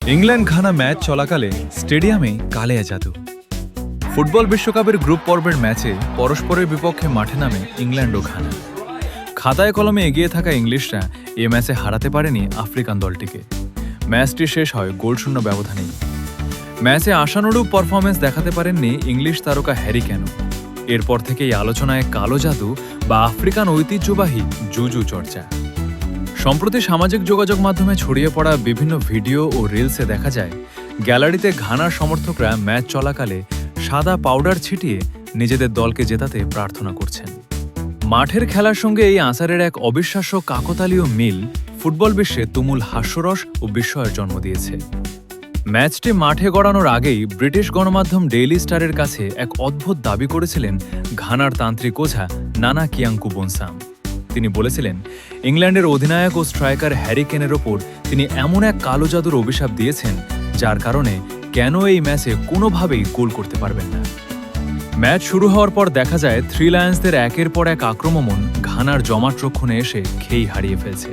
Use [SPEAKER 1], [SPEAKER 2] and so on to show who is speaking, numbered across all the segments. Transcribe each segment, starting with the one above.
[SPEAKER 1] England Ghana match চলাকালে স্টেডিয়ামে কালিয়া জাদু। ফুটবল বিশ্বকাপের গ্রুপ পর্বের ম্যাচে পরস্পরের বিপক্ষে মাঠে নামে ইংল্যান্ড ও ঘানা। খাতায় কলমে এগিয়ে থাকা ইংলিশরা এ ম্যাচে হারাতে পারেনি আফ্রিকান দলটিকে। ম্যাচটি শেষ হয় গোলশূন্য ব্যবধানেই। ম্যাচে আশানুরূপ পারফরমেন্স দেখাতে পারেননি ইংলিশ তারকা হ্যারি কেন। এরপর থেকেই আলোচনায় কালো জাদু বা আফ্রিকান ঐতিহ্যবাহী জুজু চর্চা। সম্প্রতি সামাজিক যোগাযোগ মাধ্যমে ছড়িয়ে পড়া বিভিন্ন ভিডিও ও রিলসে দেখা যায় গ্যালারিতে ঘানার সমর্থকরা ম্যাচ চলাকালে সাদা পাউডার ছিটিয়ে নিজেদের দলকে জেতাতে প্রার্থনা করছেন। মাঠের খেলার সঙ্গে এই আচারের এক অবিশ্বাস্য কাকতালীয় মিল ফুটবল বিশ্বে তুমুল হাস্যরস ও বিস্ময়ের জন্ম দিয়েছে। ম্যাচটি মাঠে গড়ানোর আগেই ব্রিটিশ গণমাধ্যম ডেইলি স্টারের কাছে এক অদ্ভুত দাবি করেছিলেন ঘানার তান্ত্রিক ওঝা নানা কিয়াঙ্কু বনসাম। তিনি বলেছিলেন, ইংল্যান্ডের অধিনায়ক ও স্ট্রাইকার হ্যারি কেনের ওপর তিনি এমন এক কালো জাদুর অভিশাপ দিয়েছেন যার কারণে কেন এই ম্যাচে কোনোভাবেই গোল করতে পারবেন না। ম্যাচ শুরু হওয়ার পর দেখা যায় থ্রি লায়ন্সদের একের পর এক আক্রমণ ঘানার জমাট রক্ষণে এসে খেই হারিয়ে ফেলছে।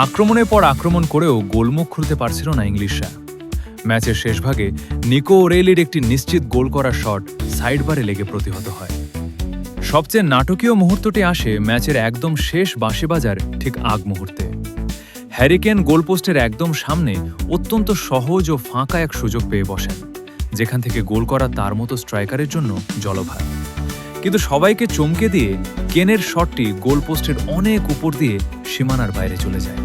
[SPEAKER 1] আক্রমণের পর আক্রমণ করেও গোলমুখ খুলতে পারছিল না ইংলিশরা। ম্যাচের শেষভাগে নিকো ওরেলির একটি নিশ্চিত গোল করা শট সাইডবারে লেগে প্রতিহত হয়। সবচেয়ে নাটকীয় মুহূর্তটি আসে ম্যাচের একদম শেষ বাঁশি বাজার ঠিক আগ মুহূর্তে। হ্যারি কেন গোলপোস্টের একদম সামনে অত্যন্ত সহজ ও ফাঁকা এক সুযোগ পেয়ে বসেন, যেখান থেকে গোল করা তার মতো স্ট্রাইকারের জন্য জলভার। কিন্তু সবাইকে চমকে দিয়ে কেনের শটটি গোলপোস্টের অনেক উপর দিয়ে সীমানার বাইরে চলে যায়।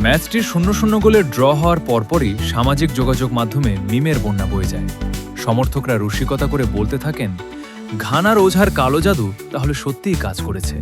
[SPEAKER 1] ম্যাচটি 0-0 গোলে ড্র হওয়ার পরপরই সামাজিক যোগাযোগ মাধ্যমে মিমের বন্যা বয়ে যায়। সমর্থকরা রসিকতা করে বলতে থাকেন, ঘানার ওঝার কালো জাদু তাহলে সত্যিই কাজ করেছে।